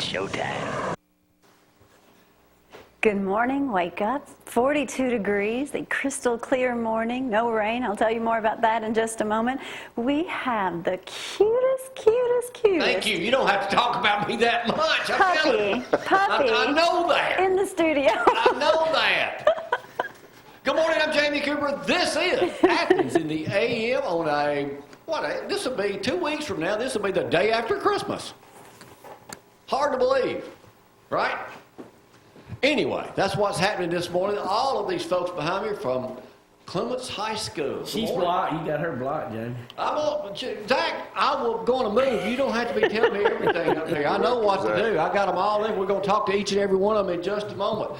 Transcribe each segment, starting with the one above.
showtime. Good morning, wake up. 42 degrees, a crystal clear morning, no rain. I'll tell you more about that in just a moment. We have the cutest. Thank you. You don't have to talk about me that much. Puppy I know that. in the studio. I know that. Good morning, I'm Jamie Cooper. This is Athens in the AM on this will be 2 weeks from now. This will be the day after Christmas. Hard to believe, right? Anyway, that's what's happening this morning. All of these folks behind me are from Clements High School. She's blocked. You got her blocked, Jamie. Zack, I will go on a move. You don't have to be telling me everything up there. I know what to do. I got them all in. We're going to talk to each and every one of them in just a moment.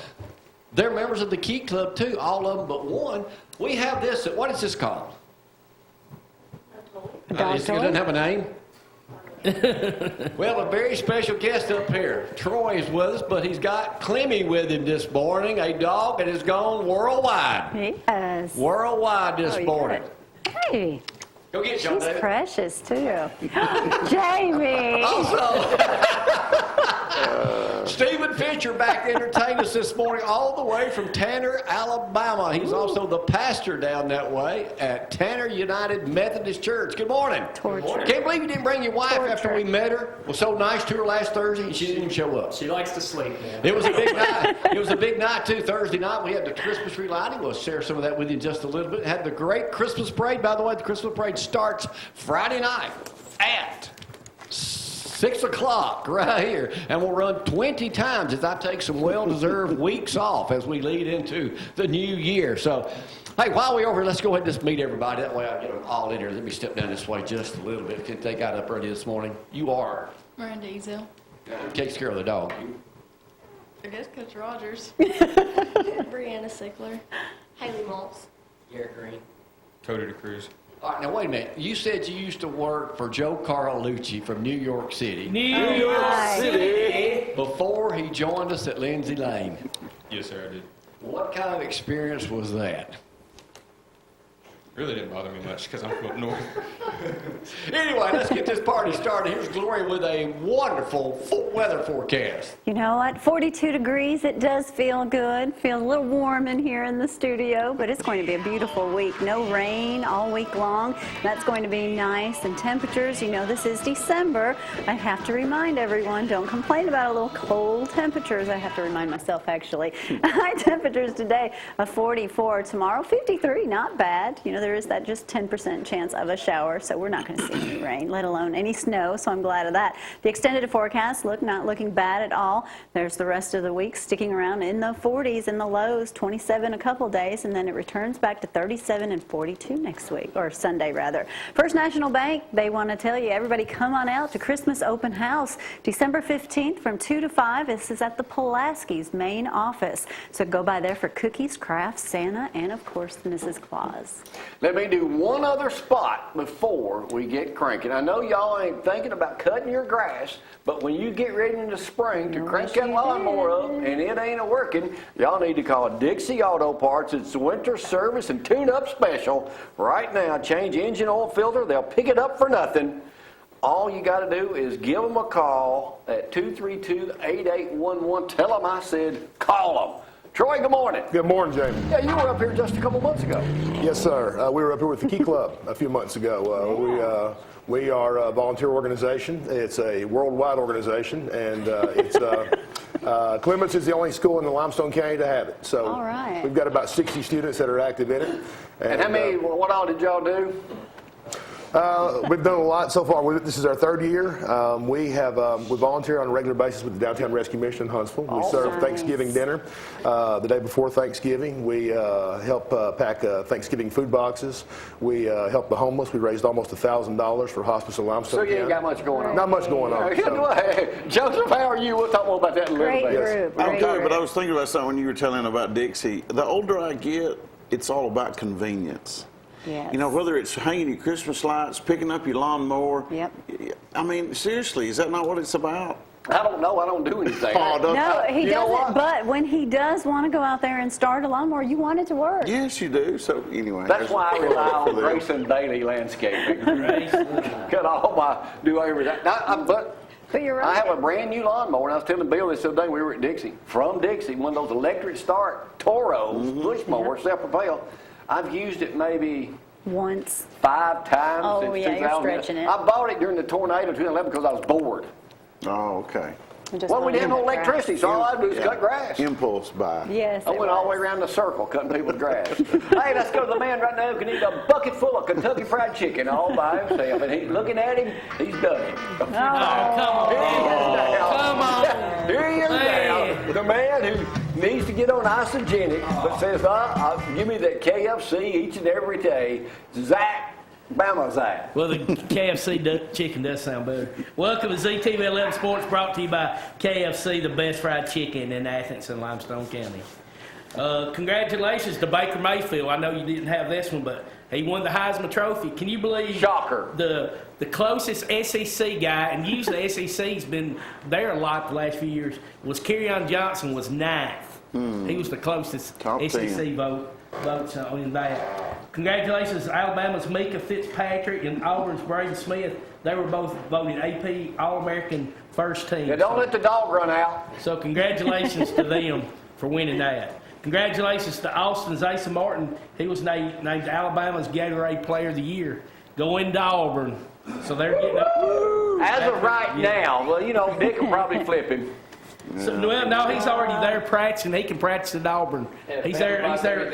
They're members of the Key Club, too, all of them but one. We have this. What is this called? A dog It toy? doesn't have a name? Well, a very special guest up here. Troy is with us, but he's got Clemmy with him this morning, a dog that has gone worldwide. He has. Worldwide this morning. Hey, Go get John she's David. precious too. Jamie. Also, Stephen Fincher back to entertain us this morning all the way from Tanner, Alabama. He's also the pastor down that way at Tanner United Methodist Church. Good morning. Torture. Can't believe you didn't bring your wife after we met her. Was so nice to her last Thursday and she didn't even show up. She likes to sleep, man. It was a big night. It was a big night too. Thursday night we had the Christmas tree lighting. We'll share some of that with you in just a little bit. Had the great Christmas parade. By the way, the Christmas parade starts Friday night at 6 o'clock right here, and we'll run 20 times as I take some well-deserved weeks off as we lead into the new year. So, hey, while we're over here, let's go ahead and just meet everybody. That way I get them all in here. Let me step down this way just a little bit since they got up early this morning. You are? Miranda Ezel. Who takes care of the dog? I guess Coach Rogers. Brianna Sickler. Haley Maltz. Garrett Green. Cody DeCruz. All right, now wait a minute. You said you used to work for Joe Carlucci from New York City New York City. before he joined us at Lindsay Lane. Yes, sir, I did. What kind of experience was that? Really didn't bother me much because I'm from up north. Anyway, let's get this party started. Here's Gloria with a wonderful weather forecast. You know what? 42 degrees. It does feel good. Feels a little warm in here in the studio, but it's going to be a beautiful week. No rain all week long. That's going to be nice. And temperatures, you know, this is December. I have to remind everyone, don't complain about a little cold temperatures. I have to remind myself, actually. High temperatures today of 44. Tomorrow, 53. Not bad. You know, there is that just 10% chance of a shower, so we're not going to see any rain, let alone any snow, so I'm glad of that. The extended forecast, not looking bad at all. There's the rest of the week sticking around in the 40s in the lows, 27 a couple days, and then it returns back to 37 and 42 next week, or Sunday rather. First National Bank, they want to tell you, everybody come on out to Christmas Open House, December 15th from 2 to 5. This is at the Pulaski's main office, so go by there for cookies, crafts, Santa, and of course Mrs. Claus. Let me do one other spot before we get cranking. I know y'all ain't thinking about cutting your grass, but when you get ready in the spring to crank that lawnmower up and it ain't working, y'all need to call Dixie Auto Parts. It's the winter service and tune-up special. Right now, change engine oil filter. They'll pick it up for nothing. All you got to do is give them a call at 232-8811. Tell them I said call them. Troy, good morning. Good morning, Jamie. Yeah, you were up here just a couple months ago. Yes, sir. We were up here with the Key Club a few months ago. We are a volunteer organization. It's a worldwide organization, and Clements is the only school in the Limestone County to have it. So all right. We've got about 60 students that are active in it. And how many, what all did y'all do? We've done a lot so far. This is our third year. We volunteer on a regular basis with the Downtown Rescue Mission in Huntsville. We serve nice. Thanksgiving dinner the day before Thanksgiving. We help pack Thanksgiving food boxes. We help the homeless. We raised almost $1,000 for hospice in Limestone County. So you ain't got much going on. Not much going on. So. Joseph, how are you? We'll talk more about that in a little Great bit. group. I'm great good, but group. I was thinking about something when you were telling about Dixie. The older I get, it's all about convenience. Yes. You know, whether it's hanging your Christmas lights, picking up your lawnmower. Yep. I mean, seriously, is that not what it's about? I don't know. I don't do anything. No, he You know doesn't, what? but when he does want to go out there and start a lawnmower, you want it to work. Yes, you do. So anyway. That's why I rely on Grayson Daily Landscaping. Cut all my, do everything. But But you're I right. have a brand new lawnmower, and I was telling Bill this the other day we were at Dixie. From Dixie, one of those electric start Toros, bush mowers, self-propelled. I've used it maybe Once. 5 times Oh, since yeah, you're 2000. stretching it. I bought it during the tornado 2011 because I was bored. Oh, okay. Well, we didn't have no electricity, so all I do is cut grass. Impulse buy. Yes. I went all the way around the circle cutting people's grass. Hey, let's go to the man right now who can eat a bucket full of Kentucky Fried Chicken all by himself. And he's looking at him, he's done it. Oh, Come on. Here he is Man. now. The man who needs to get on isogenic, but says, give me that KFC each and every day. Zack, Bama Zack. Well, the KFC chicken does sound better. Welcome to ZTV 11 Sports, brought to you by KFC, the best fried chicken in Athens and Limestone County. Congratulations to Baker Mayfield. I know you didn't have this one, but he won the Heisman Trophy. Can you believe Shocker. the closest SEC guy, and usually SEC's been there a lot the last few years, was Kerryon Johnson was 9th. He was the closest Top SEC 10. votes on that. Congratulations to Alabama's Mika Fitzpatrick and Auburn's Braden Smith. They were both voted AP All-American first team. Yeah, don't let the dog run out. So congratulations to them for winning that. Congratulations to Austin's Asa Martin. He was named Alabama's Gatorade Player of the Year. Going to Auburn. So they're getting up. As of right now, well, you know, Dick will probably flip him. So, well, no, he's already there practicing. He can practice at Auburn. He's there. He's there.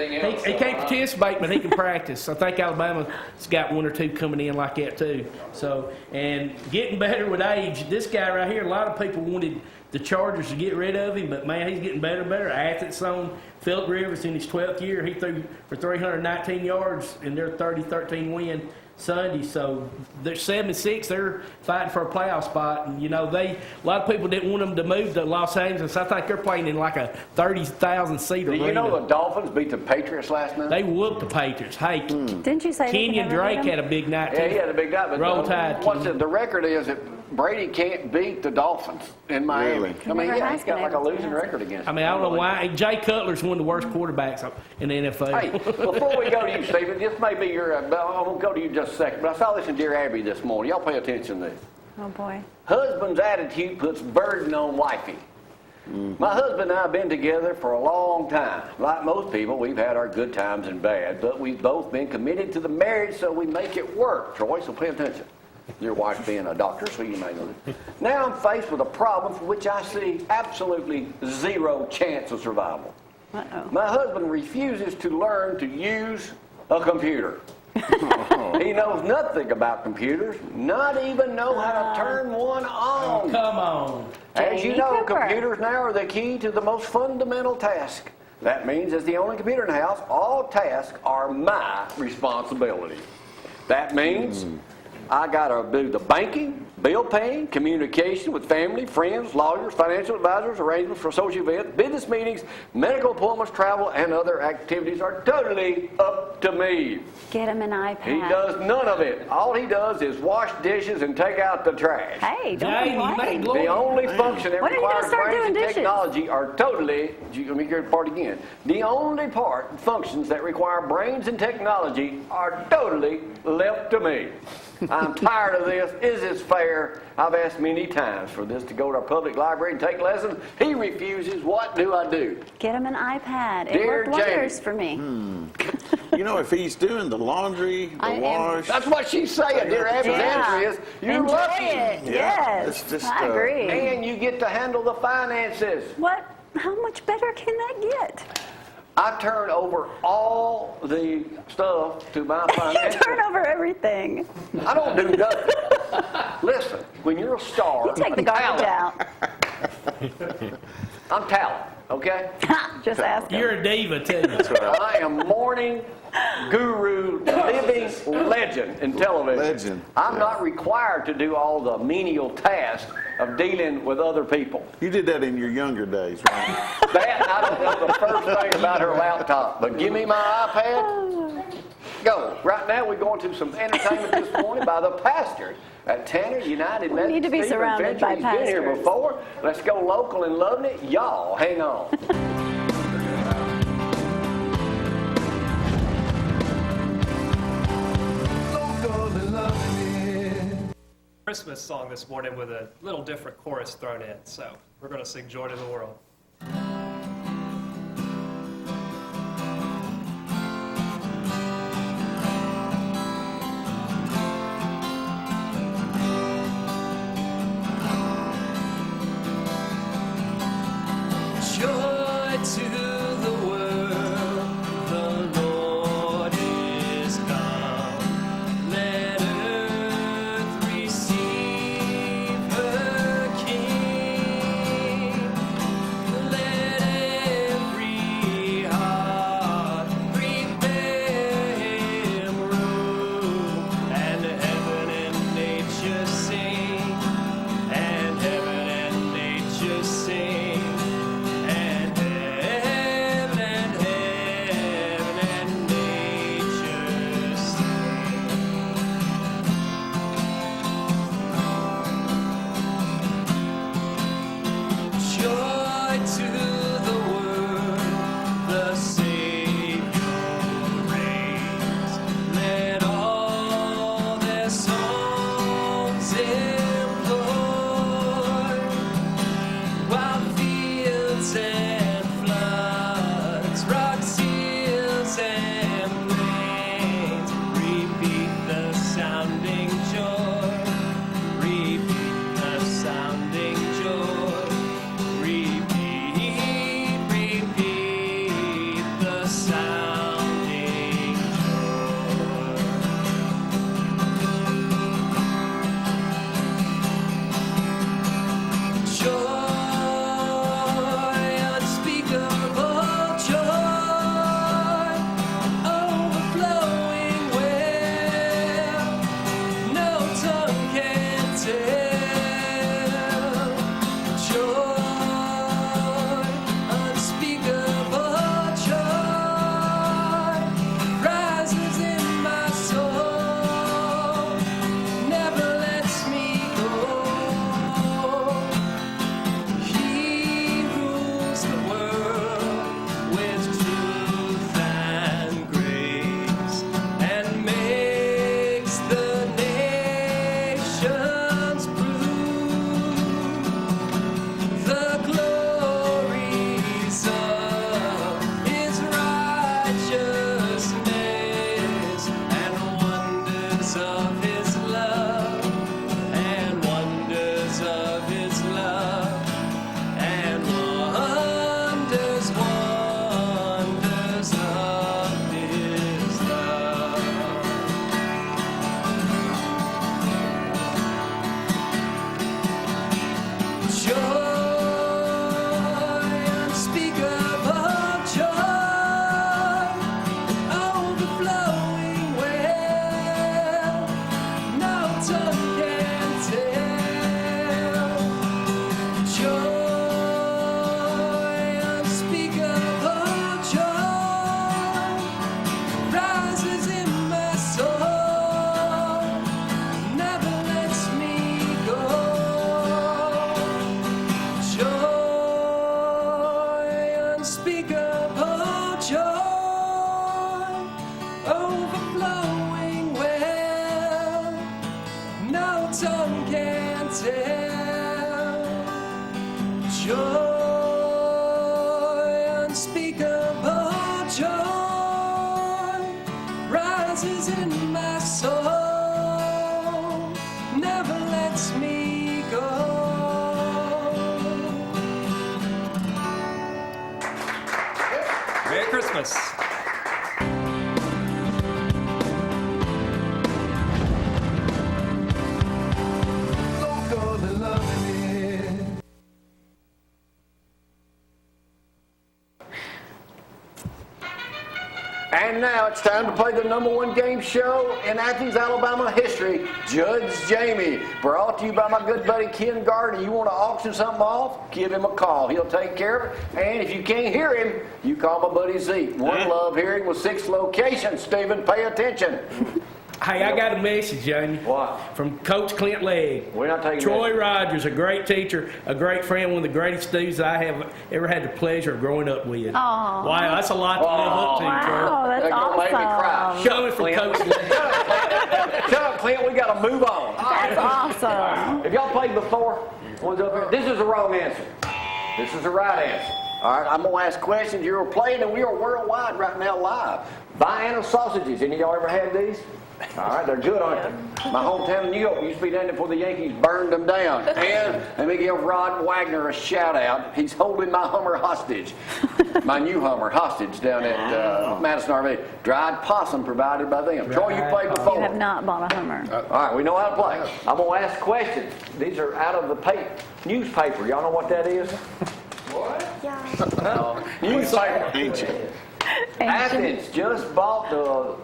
He can't participate, but he can practice. I think Alabama's got 1 or 2 coming in like that too. So, and getting better with age. This guy right here, a lot of people wanted the Chargers to get rid of him, but man, he's getting better and better. Athens on Philip Rivers in his 12th year. He threw for 319 yards in their 30-13 win Sunday. So they're 7-6. They're fighting for a playoff spot. And, you know, a lot of people didn't want them to move to Los Angeles. I think they're playing in like a 30,000-seat arena. Do you know the Dolphins beat the Patriots last night? They whooped the Patriots. Hey, Didn't you say Kenyon Drake had a big night, too. Yeah, he had a big night. But Roll Tide, what's Kenyon. the record is that Brady can't beat the Dolphins in Miami. Really? I mean, Never yeah, has he's got been like a able to, losing has he? record against I mean, I don't know why. Jay Cutler's one of the worst quarterbacks in the NFL. Hey, before we go to you, Stephen, this may be your, I'm going to go to you in just a second, but I saw this in Dear Abby this morning. Y'all pay attention to this. Oh, boy. Husband's attitude puts burden on wifey. My husband and I have been together for a long time. Like most people, we've had our good times and bad, but we've both been committed to the marriage, so we make it work. Troy, so pay attention. Your wife being a doctor, so you may know this. Now I'm faced with a problem for which I see absolutely zero chance of survival. Uh-oh. My husband refuses to learn to use a computer. He knows nothing about computers, not even know how to turn one on. Come on. As you Jamie know, Cooper. computers now are the key to the most fundamental task. That means as the only computer in the house, all tasks are my responsibility. That means I got to do the banking, bill paying, communication with family, friends, lawyers, financial advisors, arrangements for social events, business meetings, medical appointments, travel, and other activities are totally up to me. Get him an iPad. He does none of it. All he does is wash dishes and take out the trash. Hey, don't Jamie, you complain. made The only function that When are you gonna requires start brains and doing dishes? technology are totally, let me hear the part again. The only functions that require brains and technology are totally left to me. I'm tired of this. Is this fair? I've asked many times for this to go to our public library and take lessons. He refuses. What do I do? Get him an iPad. It Dear worked wonders Jamie. for me. You know, if he's doing the laundry, the I am- wash. That's what she's saying. Dear Abby's answer is, you're Enjoy lucky. it. Yeah, Yes. it's just, I agree. And you get to handle the finances. What? How much better can that get? I turn over all the stuff to my You financial. turn over everything. I don't do nothing. Listen, when you're a star, You take the I'm garbage talent. out. I'm talent, okay? Just ask him. You're a diva, too. I am morning guru, living legend in television. Legend, I'm yeah. not required to do all the menial tasks of dealing with other people. You did that in your younger days, right? That, I don't know the first thing about her laptop, but give me my iPad. Go. Right now, we're going to some entertainment this morning by the pastor at Tanner United Methodist. need to be Stephen surrounded Fincher. by He's been here pastors. before. Let's go local and loving it. Y'all, hang on. Christmas song this morning with a little different chorus thrown in. So we're going to sing Joy to the World. Joy to the world, the Lord is come. Let earth receive her King. Let every heart prepare him room, and heaven and nature sing, and heaven and nature sing. Merry Christmas. And now it's time to play the #1 game show in Athens, Alabama history, Judge Jamie. Brought to you by my good buddy Ken Gardner. You want to auction something off? Give him a call. He'll take care of it. And if you can't hear him, you call my buddy Zeke. One Love Hearing with 6 locations. Stephen, pay attention. Hey, I got a message, Jamie. What? From Coach Clint Legg. We're not taking Troy that. Rogers, a great teacher, a great friend, one of the greatest dudes I have ever had the pleasure of growing up with. Aw. Wow, that's a lot to live up to, Troy. Wow, that's That gonna make me cry. awesome. Coming from Clint. Coach Legg. Shut up, Clint. We got to move on. That's awesome. Have y'all played before? One's up here. This is the wrong answer. This is the right answer. All right, I'm going to ask questions. You're playing, and we are worldwide right now live. Vienna sausages. Any of y'all ever had these? All right, they're good, aren't they? My hometown of New York used to be down there before the Yankees burned them down. And let me give Rod Wagner a shout out. He's holding my Hummer hostage, my new Hummer hostage down at Madison RV. Dried possum provided by them. Troy, you played before. You have not bought a Hummer. All right, we know how to play. I'm going to ask questions. These are out of the newspaper. Y'all know what that is? Newspaper. Ancient. Athens just bought the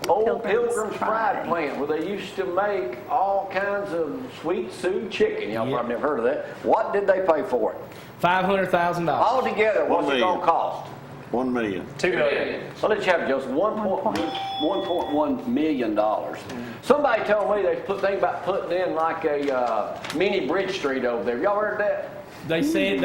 old Pilgrim's Pride plant where they used to make all kinds of sweet Sioux chicken. Y'all probably never heard of that. What did they pay for it? $500,000. Altogether, what's it going to cost? $1 million. $2 million. So let's have just $1.1 million. Somebody told me they think about putting in like a mini Bridge Street over there. Y'all heard that? They said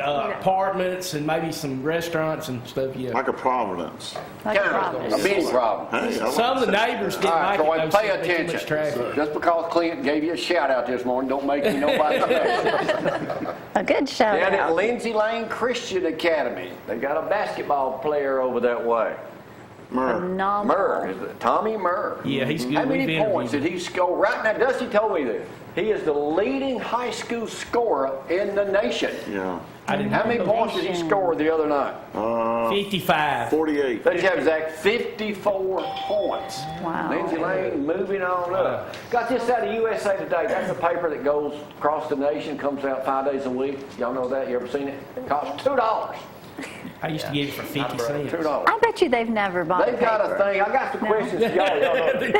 apartments and maybe some restaurants and stuff. Yeah. Like a Providence. Like a Kind of Providence. a mini problem. Hey, I like Some of the neighbors didn't All right, like Troy, it. pay They said too attention. much traffic. Just because Clint gave you a shout out this morning, don't make me nobody know. A good shout Down at out. Lindsay Lane Christian Academy, they got a basketball player over that way. Murr. Phenomenal. Murr, is it Tommy Murr? Yeah, he's good. How We've many points interviewed did he score? Right now, Dusty told me this. He is the leading high school scorer in the nation. Yeah. I didn't How many points did he score the other night? 55. 48. Let's have Zack, 54 points. Wow. Lindsay Lane moving on up. Got this out of USA Today. That's a paper that goes across the nation, comes out 5 days a week. Y'all know that? You ever seen it? It costs $2. I used to get it for 50 cents. $2. I bet you they've never bought They've got a thing. I got the questions for y'all. Y'all know. They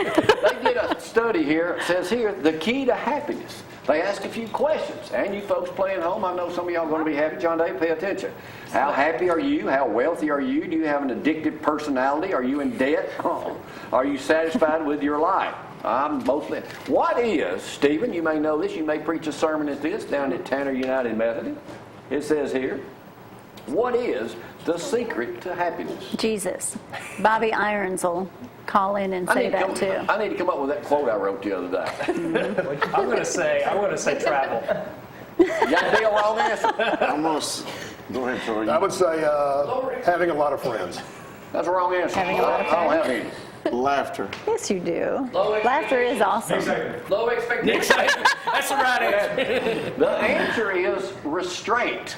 did a study here. It says here, the key to happiness. They ask a few questions. And you folks playing home, I know some of y'all are going to be happy. John Day, pay attention. How happy are you? How wealthy are you? Do you have an addictive personality? Are you in debt? Are you satisfied with your life? I'm mostly. What is, Stephen, you may know this, you may preach a sermon as this down at Tanner United Methodist. It says here, what is the secret to happiness? Jesus. Bobby Irons will call in and say that too. I need to come up with that quote I wrote the other day. I'm going to say travel. You got to be a wrong answer. I'm gonna go ahead, Troy. I would say having a lot of friends. That's a wrong answer. Having a lot of I don't have any. Laughter. Yes, you do. Laughter is awesome. Low expectations. That's the right answer. The answer is restraint.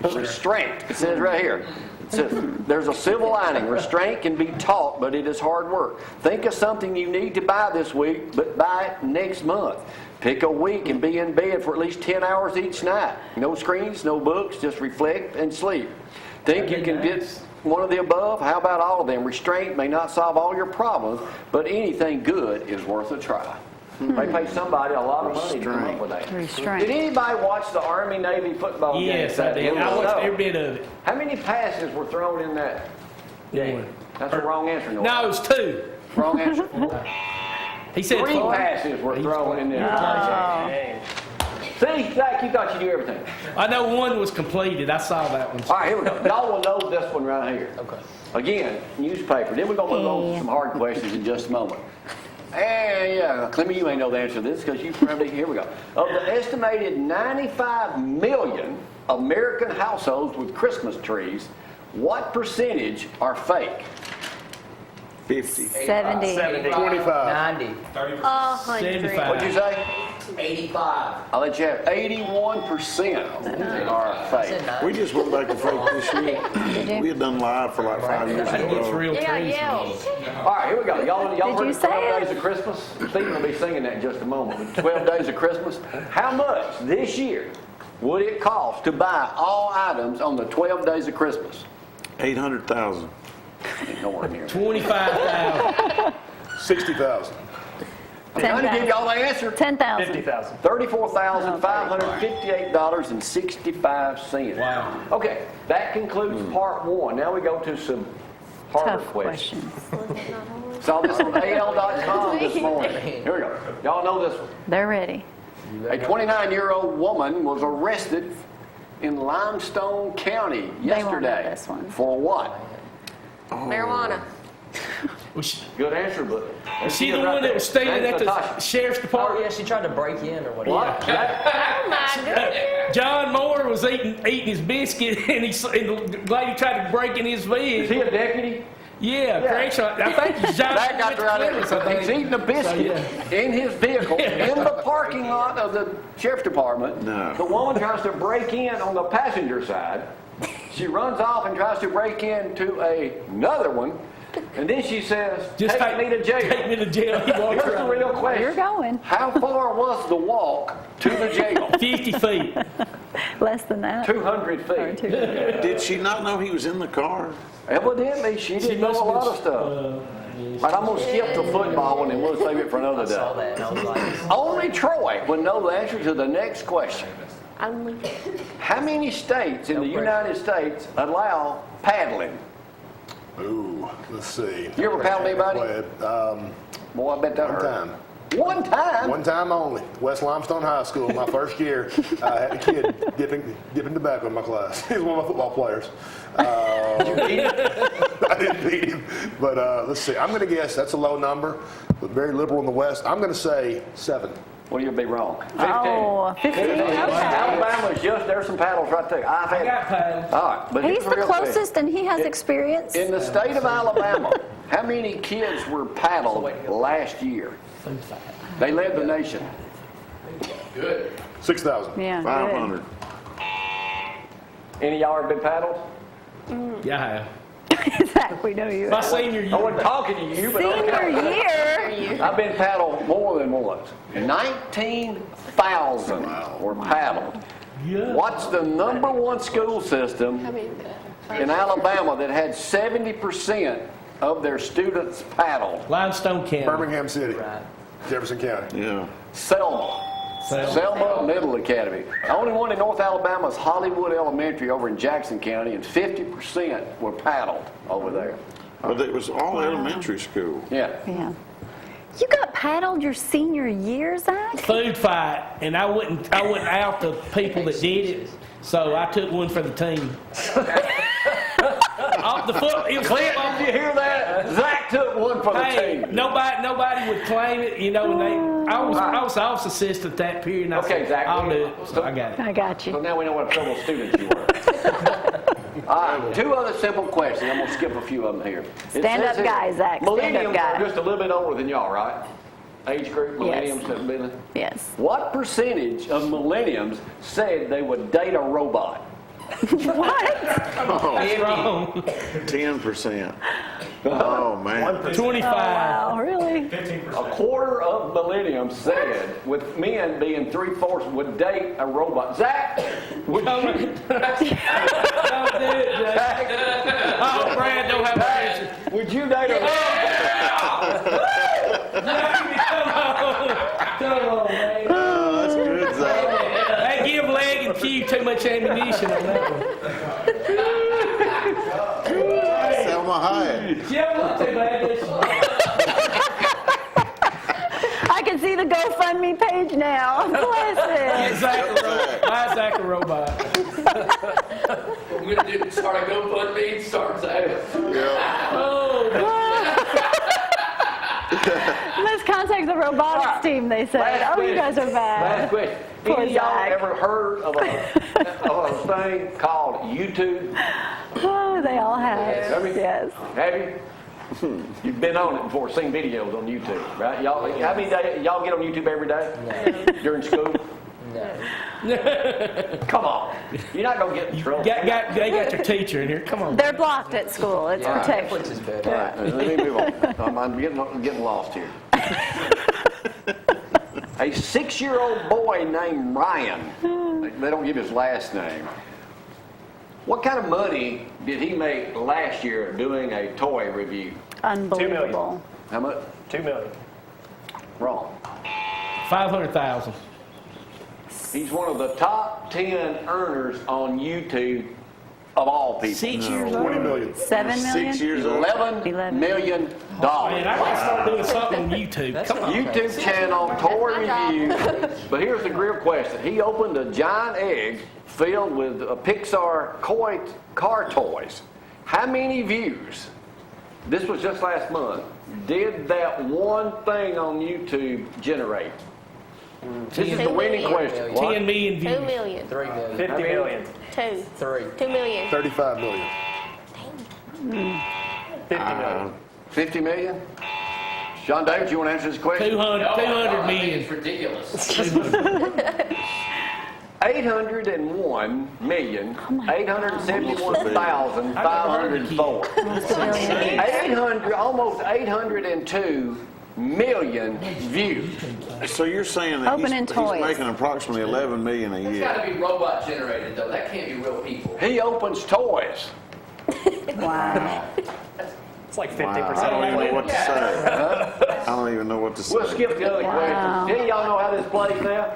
Restraint. It says right here. It says, there's a silver lining. Restraint can be taught, but it is hard work. Think of something you need to buy this week, but buy it next month. Pick a week and be in bed for at least 10 hours each night. No screens, no books, just reflect and sleep. Think you can get one of the above? How about all of them? Restraint may not solve all your problems, but anything good is worth a try. They pay somebody a lot of money to come up with that. Restraint. Did anybody watch the Army-Navy football game? Yes, I did. I watched every bit of it. How many passes were thrown in that game? That's a wrong answer. No, it was 2. Wrong answer. He said 3 4. passes were thrown in there. See, Zack, you thought you knew everything. I know one was completed. I saw that one. All right, here we go. Y'all will know this one right here. Okay. Again, newspaper. Then we're going to move on to some hard questions in just a moment. And yeah, Clemmy, you may know the answer to this because you probably, here we go. Of the estimated 95 million American households with Christmas trees, what percentage are fake? 50. 70. 25. 90. 75. What'd you say? 85. I'll let you have 81% are fake. We just went back to fake this year. We had done live for like 5 years I think it's ago. real trees. All right, here we go. Y'all Did heard you of say 12 it? Days of Christmas? Stephen will be singing that in just a moment. But 12 Days of Christmas. How much this year would it cost to buy all items on the 12 Days of Christmas? 800,000. Nowhere near. 25,000. 60,000. I'm trying to give y'all the answer. 10,000. 50,000. $34,558.65. Wow. Okay, that concludes part 1. Now we go to some harder Tough questions. questions. Saw this on AL.com this morning. Here we go. Y'all know this one. They're ready. A 29-year-old woman was arrested in Limestone County They won't know yesterday. this one. For what? Marijuana. Was Good answer, but. she the one that was staying at the sheriff's Oh, department? yeah, she tried to break in or whatever. What? Oh my goodness. John Moore was eating his biscuit, and the lady tried to break in his Is vehicle. he a deputy? Yeah, Crenshaw. I think he's John. That got Moore right with the there. Clemens, He's I think. eating a biscuit in his vehicle in the parking lot of the sheriff's department. No. The woman tries to break in on the passenger side. She runs off and tries to break into another one. And then she says, Just take me to jail. Take me to jail. He walked Here's the around. real You're question. going. How far was the walk to the jail? 50 feet. Less than that. 200 Or feet. 200. Did she not know he was in the car? Evidently, she didn't know a lot of stuff. Right, I'm going to skip the football one and we'll save it for another I saw day. that and I was like, Only Troy would know the answer to the next question. Only. How many states in the United States allow paddling? Ooh, let's see. You ever paddled anybody? Boy, I bet that One hurt. time. One time? One time only. West Limestone High School, my first year. I had a kid dipping tobacco in my class. He was one of my football players. I didn't beat him. But let's see. I'm going to guess that's a low number, but very liberal in the West. I'm going to say 7. Well, you'll be wrong. 15. Oh, 15. Okay. Alabama's just, there's some paddles right there. I've had. I got paddles. All right, but He's here's the real thing. closest, and he has experience. In the state of Alabama, how many kids were paddled last year? They led the nation. 6,000. Yeah. 500. Any of y'all ever been paddled? Yeah, I have. Good. Zach, we know you. My senior I year. wasn't talking to you, but Senior year. I've been paddled more than once. 19,000 were paddled. Yeah. What's the number one school system in Alabama that had 70% of their students paddled? Limestone County. Birmingham City, Jefferson County. Yeah. Selma. Selma Middle Academy. The only one in North Alabama is Hollywood Elementary over in Jackson County, and 50% were paddled over there. But it was all elementary school. Yeah. Yeah. You got paddled your senior year, Zach? Food fight, and I wouldn't out the people that did it, so I took one for the team. Off the foot, it was Clint, football. did you hear that? Zach took one for the Hey, team. nobody would claim it, you know. And I was office assistant that period. And I Okay, said, Zach. I'll do it. So I got it. I got So you. now we know what a trouble student you were. All right, 2 other simple questions. I'm going to skip a few of them here. It Stand says up here, guy, Zach. Stand up Millenniums guy. are just a little bit older than y'all, right? Age group, millenniums have been. Yes. What percentage of millenniums said they would date a robot? What? That's wrong. 10%. Oh, man. 25. Wow, really? A quarter of millenniums said, with men being 3/4, would date a robot. Zach, would Don't you? do it, Jack. Oh, Brad don't have a picture. Would you date a robot? Come on, man. Oh, that's good, Zach. Hey, give Leg and Q too much ammunition on that one. Selma Hayek. Yeah, not too bad. I can see the GoFundMe page now. Bless it. Why is Zach a robot? We're going to start a GoFundMe and start Zack. Yeah. Oh, Let's contact the robotics team, they said. Last Oh, you guys are Last bad. question. Poor Any of y'all Zach. ever heard of a thing called YouTube? Oh, they all have. Have you? Yes. Have you? You've been on it before, seen videos on YouTube, right? Y'all, how many days y'all get on YouTube every day? During school? Come on. You're not going to get in trouble. they got your teacher in here. Come on. They're blocked at school. It's protected. Netflix is better. All right, let me move on. I'm getting lost here. A 6-year-old boy named Ryan, they don't give his last name. What kind of money did he make last year doing a toy review? Unbelievable. How much? $2 million. Wrong. 500,000. He's one of the top 10 earners on YouTube of all people. 6 years 20 old. million. 7 million? 6 years old. $11 million. Man, I gotta start doing something on YouTube. Come on. YouTube channel, toy review. But here's the real question. He opened a giant egg filled with Pixar car toys. How many views this was just last month, did that one thing on YouTube generate? This is the winning question. What? 10 million 2 views. million. 3 million. 50 million. 2. 3. 2 million. 35 million. 50 million. 50 million? Sean Davis, you want to answer this question? 200 million. It's ridiculous. 801,871,504. 800, almost 802 million views. So you're saying that Opening he's toys. making approximately 11 million a It's year? got to be robot generated though. That can't be real people. He opens toys. Wow. It's like 50% Wow, I don't even know what to say. I don't even know what to say. We'll skip the other Wow. questions. Any of y'all know how this plays now?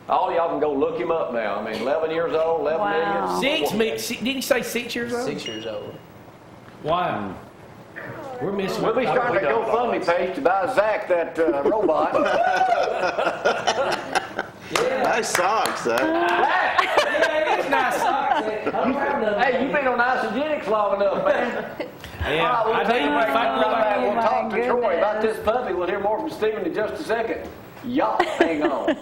All of y'all can go look him up now. I mean, 11 years old, 11 Wow. million. Did he say 6 years old? 6 years old. Wow. We're missing. We'll be starting a GoFundMe page to buy Zack that robot. Nice socks, Zach. Yeah, it's nice socks. Hey, you've been on Isogenics long enough, man. Yeah, All right, I tell you, if I we'll grew like we'll my talk to Troy goodness. about this puppy. We'll hear more from Stephen in just a second. Y'all hang on.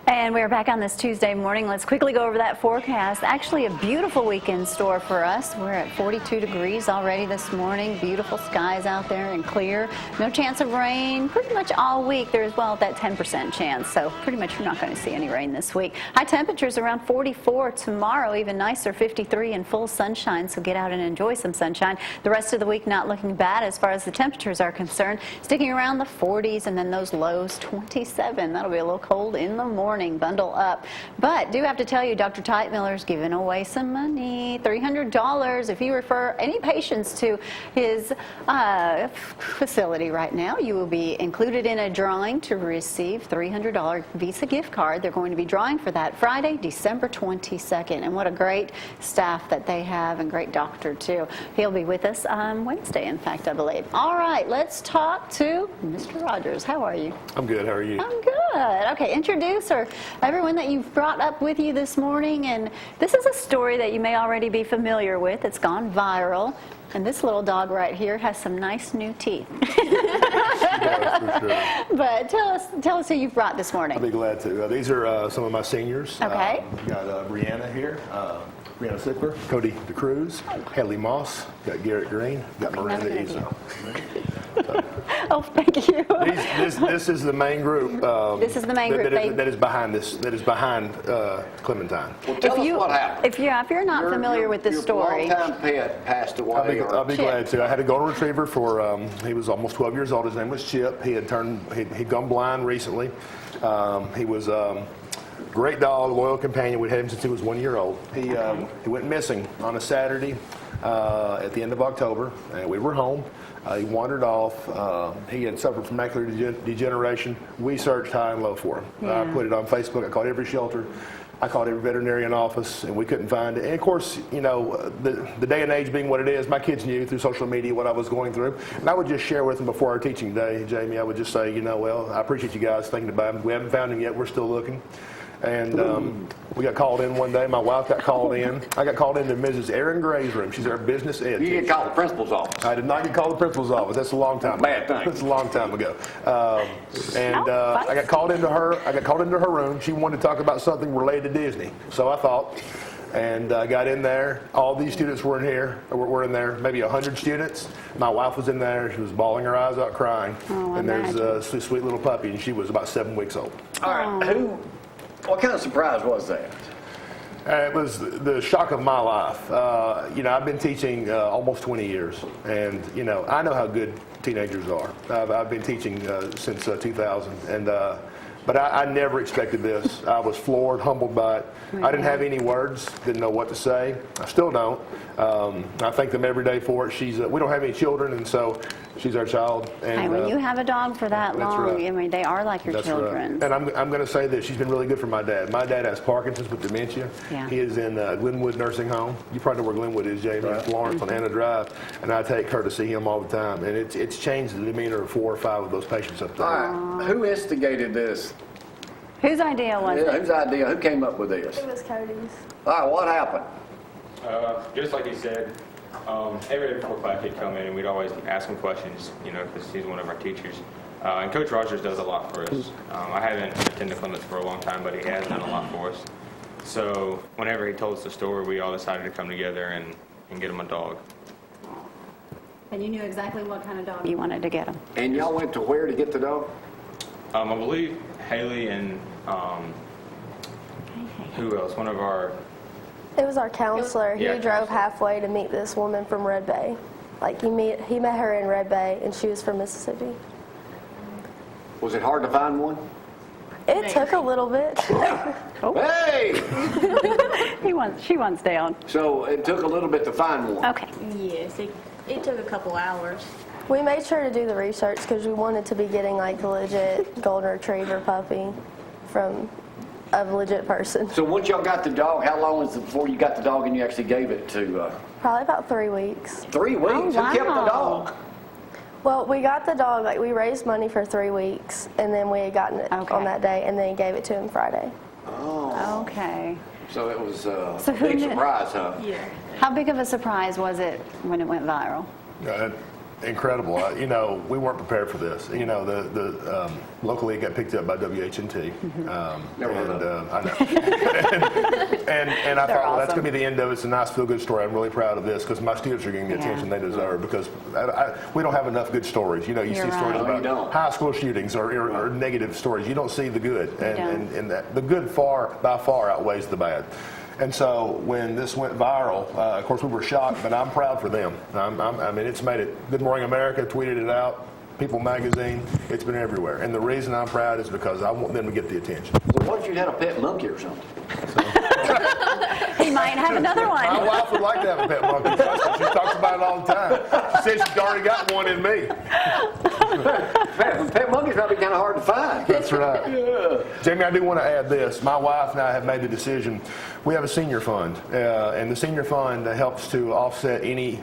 And we're back on this Tuesday morning. Let's quickly go over that forecast. Actually, a beautiful week in store for us. We're at 42 degrees already this morning. Beautiful skies out there and clear. No chance of rain pretty much all week. There's, well, that 10% chance. So pretty much you're not going to see any rain this week. High temperatures around 44 tomorrow, even nicer, 53 in full sunshine. So get out and enjoy some sunshine. The rest of the week not looking bad as far as the temperatures are concerned. Sticking around the 40s and then those lows, 27. That'll be a little cold in the morning. Bundle up. But do have to tell you, Dr. Teitmiller's giving away some money, $300. If you refer any patients to his facility right now, you will be included in a drawing to receive $300 Visa gift card. They're going to be drawing for that Friday, December 22nd. And what a great staff that they have, and great doctor too. He'll be with us on Wednesday, in fact, I believe. All right, let's talk to Mr. Rogers. How are you? I'm good. How are you? I'm good. Okay, introduce everyone that you've brought up with you this morning. And this is a story that you may already be familiar with. It's gone viral. And this little dog right here has some nice new teeth. Yeah, for sure. But tell us who you've brought this morning. I'll be glad to. These are some of my seniors. Okay. We got Brianna here, Brianna Sickler, Cody DeCruz, Haley Moss, got Garrett Green, got Miranda Izzo. Oh, thank you. This is the main group. This is the main group. That is behind this. That is behind Clementine. Well, tell us what happened. If you're not familiar with this story, Your longtime pet passed away. I'll be Chip. glad to. I had a golden retriever for. He was almost 12 years old. His name was Chip. He'd gone blind recently. He was. Great dog, loyal companion. We'd had him since he was 1 year old. He went missing on a Saturday at the end of October, and we were home. He wandered off. He had suffered from macular degeneration. We searched high and low for him. I put it on Facebook. I called every shelter. I called every veterinarian office, and we couldn't find it. And of course, you know, the day and age being what it is, my kids knew through social media what I was going through. And I would just share with them before our teaching day, Jamie, I would just say, you know, well, I appreciate you guys thinking about him. We haven't found him yet. We're still looking. And we got called in one day. My wife got called in. I got called into Mrs. Erin Gray's room. She's our business ed You teacher. get called the principal's office. I did not get called the principal's office. That's a long time ago. Bad thing. That's a long time ago. I got called into her. I got called into her room. She wanted to talk about something related to Disney. So I thought, and I got in there. All these students were in here. Were in there. Maybe 100 students. My wife was in there. She was bawling her eyes out, crying. Oh, and there's a sweet little puppy, and she was about 7 weeks old. All right, what kind of surprise was that? It was the shock of my life. I've been teaching almost 20 years, and I know how good teenagers are. I've been teaching since 2000, and but I never expected this. I was floored, humbled by it. I didn't have any words, didn't know what to say. I still don't. I thank them every day for it. We don't have any children, and so she's our child. And, Hey, when you have a dog for that that's long, right. I mean, they are like your That's children. right. And I'm going to say this. She's been really good for my dad. My dad has Parkinson's with dementia. Yeah. He is in Glenwood Nursing Home. You probably know where Glenwood is, Jamie, in Florence on Anna Drive. And I take her to see him all the time. And it's changed the demeanor of 4 or 5 of those patients up there. All right, who instigated this? Whose idea was Yeah, it? whose idea? Who came up with this? It was Cody's. All right, what happened? Just like he said, every day before class he'd come in and we'd always ask him questions, because he's one of our teachers. And Coach Rogers does a lot for us. I haven't attended Clements for a long time, but he has done a lot for us. So whenever he told us the story, we all decided to come together and get him a dog. And you knew exactly what kind of dog you wanted to get him. And y'all went to where to get the dog? I believe Haley and who else? One of our It was our counselor. He Yeah, drove counselor. halfway to meet this woman from Red Bay. Like he met her in Red Bay, and she was from Mississippi. Was it hard to find one? It took a little bit. Hey! She wants down. So it took a little bit to find one. Okay. Yes, it took a couple hours. We made sure to do the research because we wanted to be getting like a legit golden retriever puppy from a legit person. So once y'all got the dog, how long was it before you got the dog and you actually gave it to? Probably about 3 weeks. 3 weeks? Oh, Who kept the wow. dog? Well, we got the dog, like we raised money for 3 weeks, and then we had gotten it Okay. on that day, and then gave it to him Friday. Oh. Okay. So it was a So who big knew- surprise, huh? Yeah. How big of a surprise was it when it went viral? Incredible. We weren't prepared for this. Locally it got picked up by WH&T. Never heard of I know. and I thought, well, that's going to be the end of it. It's a nice feel-good story. I'm really proud of this because my students are getting the attention they deserve because we don't have enough good stories. You see You're stories right. No, you about don't. high school shootings or negative stories. You don't see the good. And the good by far outweighs the bad. And so when this went viral, of course we were shocked, but I'm proud for them. It's made it. Good Morning America tweeted it out. People Magazine. It's been everywhere. And the reason I'm proud is because I want them to get the attention. So what if you had a pet monkey or something? He might have another My one. wife would like to have a pet monkey. Trust me. She talks about it all the time. She says she's already got one in me. Pet monkeys might be kind of hard to find. That's right. Yeah. Jamie, I do want to add this. My wife and I have made the decision. We have a senior fund, and the senior fund helps to offset any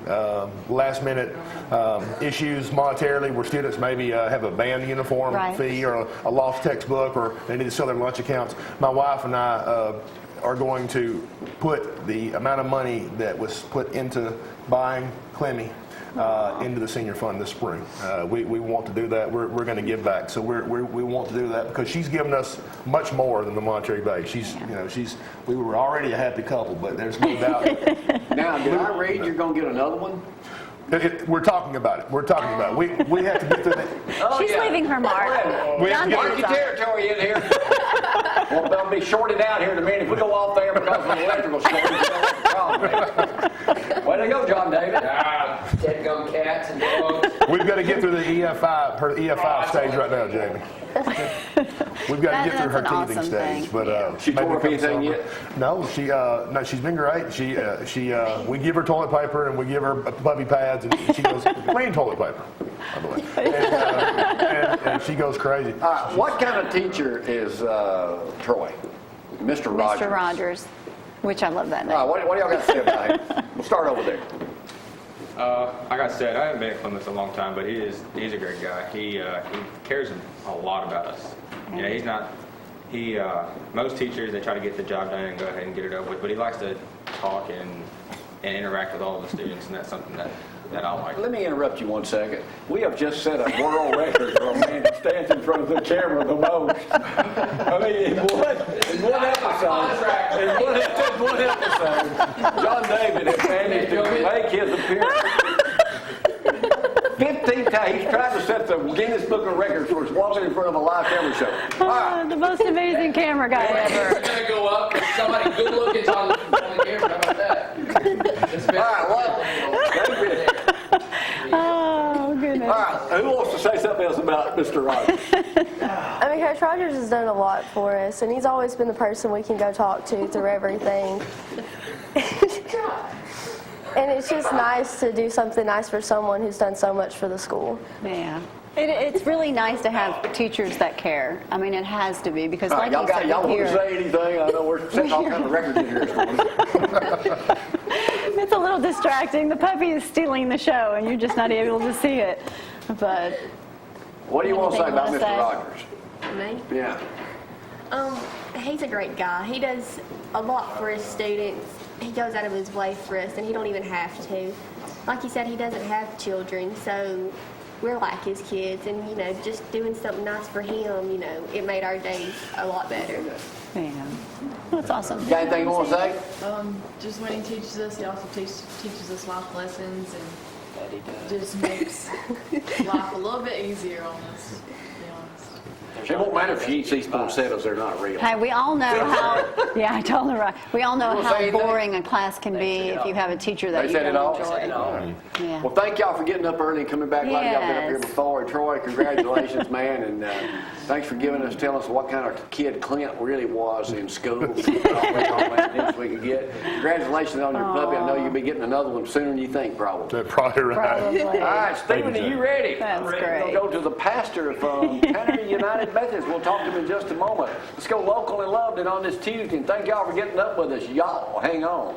last-minute issues monetarily where students maybe have a band uniform fee or a lost textbook or they need to sell their lunch accounts. My wife and I are going to put the amount of money that was put into buying Clemmy into the senior fund this spring. We want to do that. We're going to give back. So we want to do that because she's given us much more than the monetary base. We were already a happy couple, but there's no doubt. Now, did I read you're going to get another one? We're talking about it. We have to get through that. Oh, She's yeah. leaving her mark. We have to John get- Marky territory in here. Well, they'll be shorted out here in a minute. If we go off there because of the electrical shortage, way to go, John David. Dead gum cats and dogs. We've got to get through the her EF5 stage right now, Jamie. We've got to get through her That's an teething awesome stage. thing. But She maybe tore up come anything summer. yet? No, she's been great. We give her toilet paper and we give her puppy pads, and she goes clean toilet paper, by the way. And she goes crazy. What kind of teacher is Troy? Mr. Rogers. Mr. Rogers, which I love that name. All right, what do y'all got to say about him? We'll start over there. Like I said, I haven't been at Clements a long time, but he's a great guy. He cares a lot about us. He's not. Most teachers, they try to get the job done and go ahead and get it over with, but he likes to talk and interact with all the students, and that's something that I like. Let me interrupt you 1 second. We have just set a world record for a man that stands in front of the camera the most. I mean, in one episode, John David has managed to make his appearance 15 times. He's trying to set the Guinness Book of Records for walking in front of a live camera show. All right. The most amazing camera guy ever. You're going to go up, somebody good looking on the How about that? All right, well, Oh, goodness. all right, who wants to say something else about Mr. Rogers? I mean, Coach Rogers has done a lot for us, and he's always been the person we can go talk to through everything. And it's just nice to do something nice for someone who's done so much for the school. Yeah. It's really nice to have teachers that care. I mean, it has to be, because All like right, you said y'all want here, to say anything? I know we're setting all kinds of records in here this morning. it's a little distracting. The puppy is stealing the show, and you're just not able to see it. But What do you want to say Anything about you Mr. wanna say? Rogers? Me? Yeah. He's a great guy. He does a lot for his students. He goes out of his way for us, and he don't even have to. Like you said, he doesn't have children, so we're like his kids, and, you know, just doing something nice for him, you know, it made our days a lot better. yeah, that's awesome. Got anything you want to say? Just when he teaches us, he also teaches us life lessons and just makes life a little bit easier on us, to be honest. It won't matter if she eats these poinsettias, they're not real. Hey, we all know how, yeah, I told her, we all know You wanna say how anything? boring a class can be if you have a teacher that They you said it all? don't They said it all. enjoy. Yeah. Well, thank y'all for getting up early and coming back. A lot of y'all been up here Yes. before. And Troy, congratulations, man, and thanks for telling us what kind of kid Clint really was in school. All that news we could get. Congratulations on your puppy. I know you'll be getting another one sooner than you think, probably. That's probably right. Probably. All right, Stephen, Thank are you, you ready? That's We'll great. go to the pastor of Tanner United Methodist. We'll talk to him in just a moment. Let's go local and loved and on this Tuesday. And thank y'all for getting up with us. Y'all, hang on.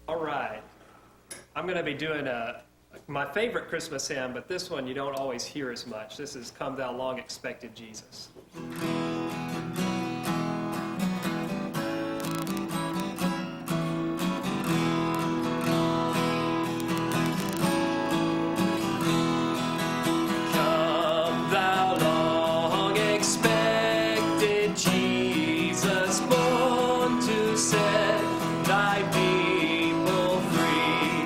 All right. I'm going to be doing my favorite Christmas hymn, but this one you don't always hear as much. This is Come Thou Long Expected Jesus. Come thou long expected Jesus, born to set thy people free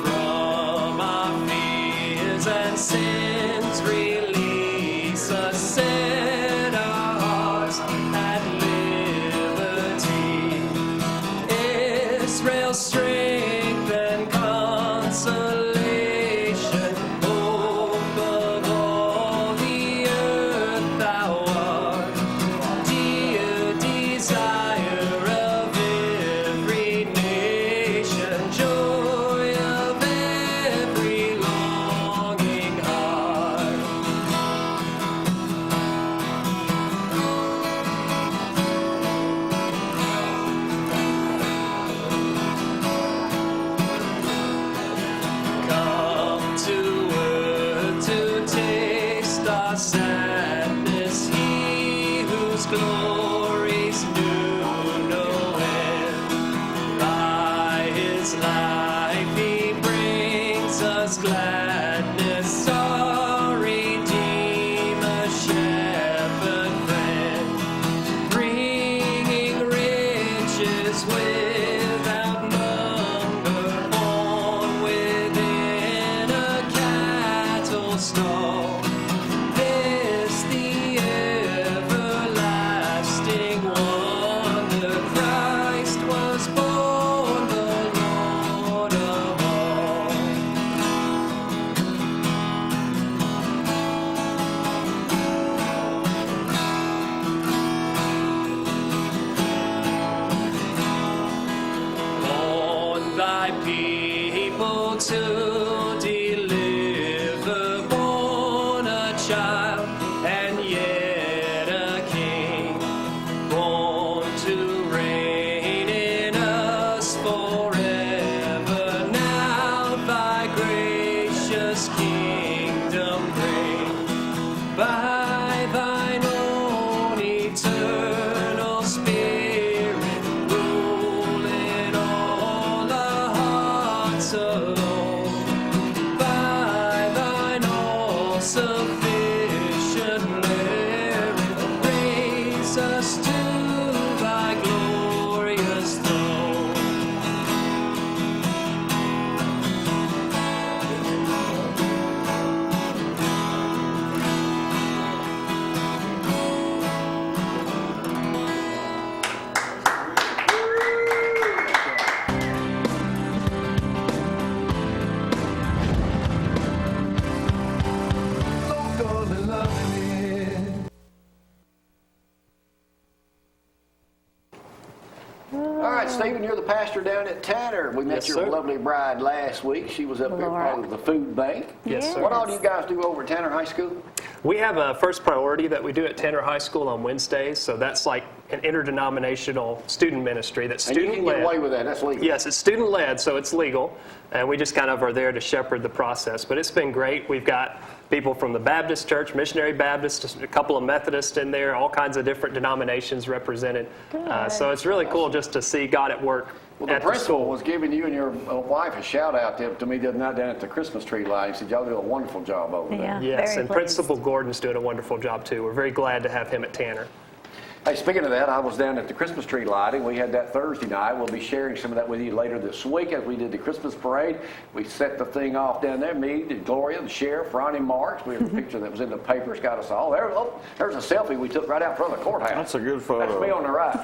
from our fears and sins. Release us, set our hearts at liberty. Israel's strength and consolation. Joy of every longing heart. right, Stephen, you're the pastor down at Tanner. We met Yes, your sir. lovely bride last week. She was up there Laura. part of the food bank. Yes, sir. What all do you guys do over at Tanner High School? We have a first priority that we do at Tanner High School on Wednesdays, so that's like an interdenominational student ministry that's And you can student-led. get away with that. That's legal. Yes, it's student-led, so it's legal, and we just kind of are there to shepherd the process. But it's been great. We've got people from the Baptist Church, Missionary Baptist, a couple of Methodists in there, all kinds of different denominations represented. So it's really cool just to see God at work Well, the at the principal school. was giving you and your wife a shout out to me the other night down at the Christmas tree light. He said, y'all do a wonderful job over there. Yeah, Yes, very and pleased. Principal Gordon's doing a wonderful job too. We're very glad to have him at Tanner. Hey, speaking of that, I was down at the Christmas tree lighting. We had that Thursday night. We'll be sharing some of that with you later this week as we did the Christmas parade. We set the thing off down there. Me, and Gloria, the sheriff, Ronnie Marks. We have a picture that was in the papers. Got us all there. Oh, there's a selfie we took right out front of the courthouse. That's a good photo. That's me on the right.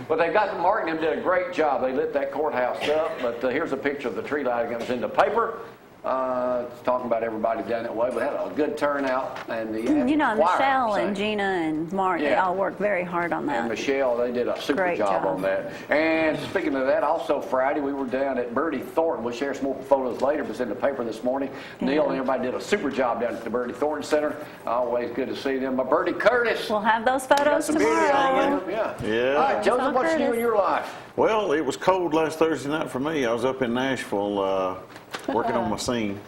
But they got Martin and them did a great job. They lit that courthouse up. But here's a picture of the tree lighting that was in the paper. It's talking about everybody down that way, but had a good turnout. And the You know, choir Michelle sang. and Gina and Mark, they Yeah. all worked very hard on And that. Michelle, they did a super Great job job. on that. And speaking of that, also Friday, we were down at Bertie Thornton. We'll share some more photos later, but it's in the paper this morning. Neil and everybody did a super job down at the Bertie Thornton Center. Always good to see them. But Bertie Curtis. We'll have those got photos some video tomorrow. on him. Yeah. Yeah. All right, Joseph, what's new Curtis. in your life? Well, it was cold last Thursday night for me. I was up in Nashville working on my scene.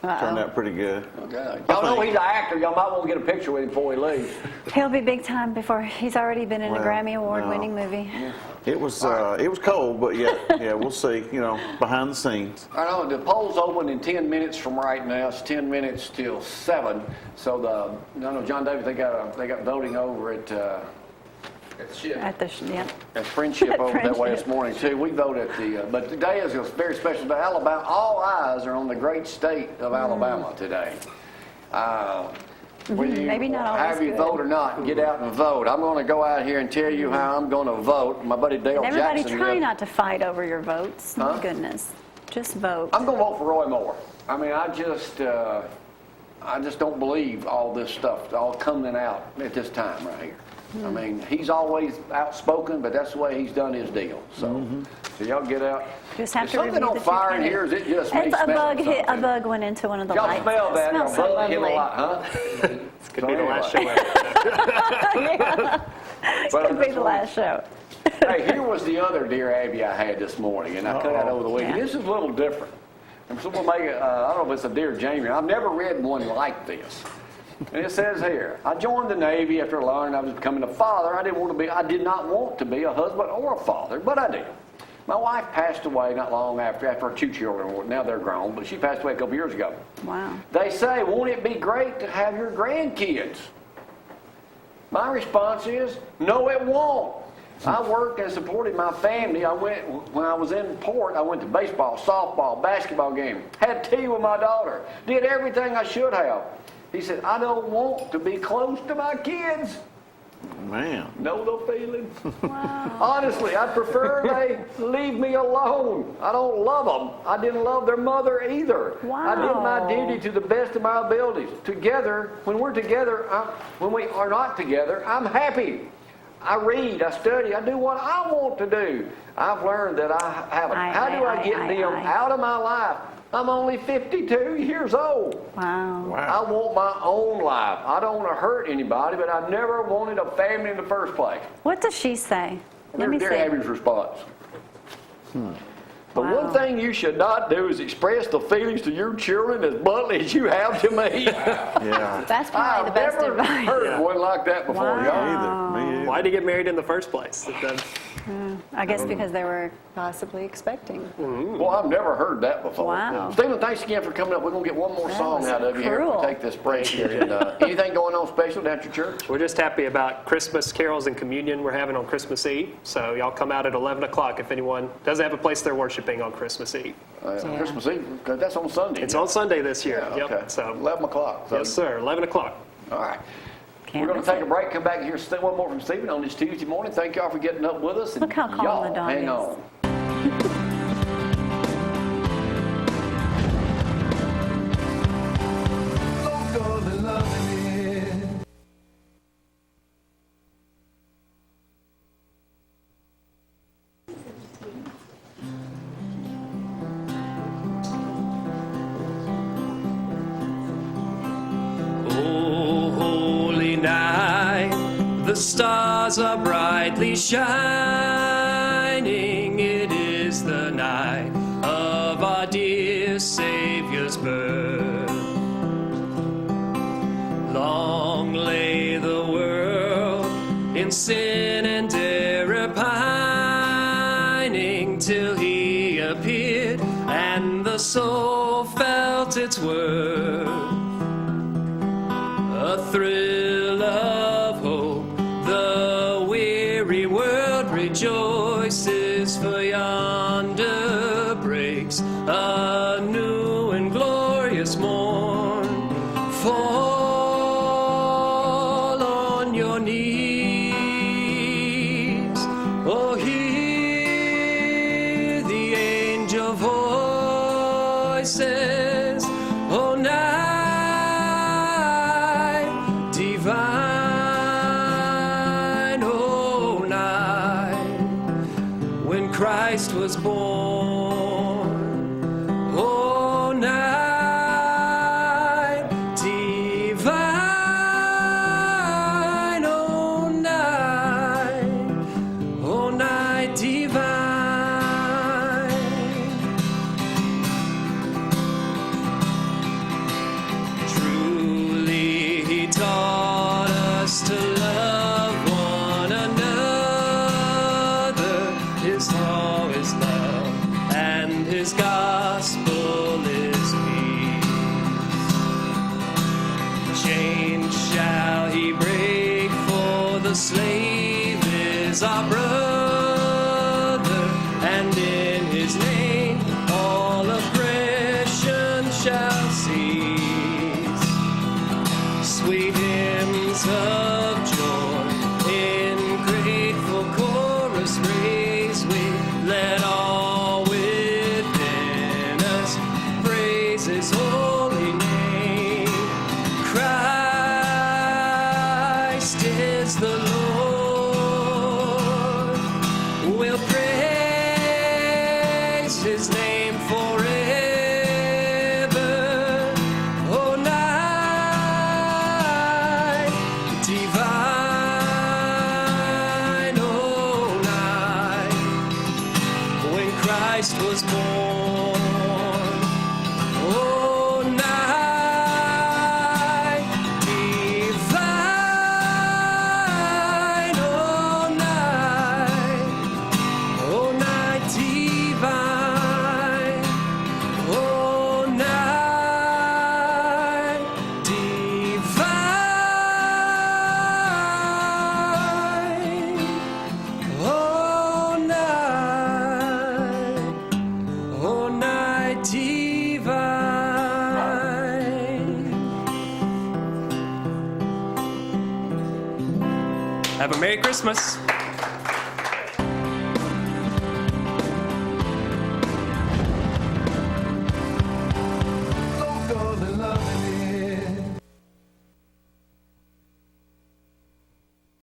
Turned out pretty good. Okay. Y'all know he's an actor. Y'all might want to get a picture with him before he leaves. He'll be big time before he's already been in a Well, Grammy Award-winning movie. It was cold, but yeah, we'll see. You know, behind the scenes. I know the polls open in 10 minutes from right now. It's 10 minutes till 7. So I know John David, they got voting over at At the yeah. At Friendship over that way this Friendship. morning too. We vote at the, but today is a very special day. Alabama, all eyes are on the great state of Alabama today. Whether you Maybe not always have you good. vote or not, get out and vote. I'm going to go out here and tell you how I'm going to vote. My buddy Dale And everybody Jackson. try not to fight over your votes. Huh? My goodness. Just vote. I'm going to vote for Roy Moore. I mean, I just don't believe all this stuff all coming out at this time right here. I mean, he's always outspoken, but that's the way he's done his deal. So, so y'all get out. Just have Is to something review on the fire in two here? Or is it just me It's a smelling bug hit. A something? bug went into one of the Y'all lights. smell that? It Y'all smells so bug hit a lovely. lot, huh? This could be the last show ever. It Well, could be that's the what- last show. Hey, here was the other Dear Abby I had this morning, and I cut out over the weekend. Yeah. This is a little different. And someone make it, I don't know if it's a Dear Jamie. I've never read one like this. And it says here, I joined the Navy after learning I was becoming a father. I did not want to be a husband or a father, but I did. My wife passed away not long after our 2 children were, now they're grown, but she passed away a couple years ago. Wow. They say, won't it be great to have your grandkids? My response is, no, it won't. I worked and supported my family. When I was in port, I went to baseball, softball, basketball game, had tea with my daughter, did everything I should have. He said, I don't want to be close to my kids. Man. Know the feeling? Honestly, I prefer they leave me alone. I don't love them. I didn't love their mother either. Wow. I did my duty to the best of my abilities. Together, when we're together, when we are not together, I'm happy. I read, I study, I do what I want to do. I've learned that I haven't. How do I get them out of my life? I'm only 52 years old. Wow. I want my own life. I don't want to hurt anybody, but I never wanted a family in the first place. What does she say? Let me Dear see. Abby's response. The Wow. one thing you should not do is express the feelings to your children as bluntly as you have to me. Yeah. That's probably the best I've never advice. heard one like that before, Wow. y'all. Me either. Why'd you get married in the first place? I guess because they were possibly expecting. Well, I've never heard that before. Wow. Stephen, thanks again for coming up. We're going to get one more That song was out of you here. cruel. We'll take this break here. And, anything going on special down at your church? We're just happy about Christmas carols and communion we're having on Christmas Eve. So y'all come out at 11 o'clock if anyone doesn't have a place they're worshiping on Christmas Eve. Christmas Eve? 'Cause that's on Sunday. It's on Sunday this year. Yeah, okay. Yep. So 11 o'clock. So- yes, sir. 11 o'clock. All right. Can't We're going miss to take it. a break, come back and hear one more from Stephen on this Tuesday morning. Thank y'all for getting up with us. And Look how calm y'all the dog hang is. on. The stars are brightly shining. It is the night of our dear Savior's birth. Long lay the world in sin and error pining, till he appeared and the soul felt its worth. A thrill of hope, the weary world rejoices, for yonder breaks a new and glorious morn. Fall on your knees, oh, hear the angel voices, oh, night divine, oh, night when Christ was born, oh, night divine, oh, night divine. Truly he taught us to love one another. His law is love and his gospel is peace. Chains shall he break, for the slave is our brother, and in his name all oppression shall cease. Sweet hymns of joy in grateful chorus raise we, let all within us praise his holy name. Christ is the Lord, we'll praise his name forever. Oh, night divine, oh, night when Christ was born. Oh, night divine, oh, night divine, oh, night divine, oh, night divine. Have a Merry Christmas.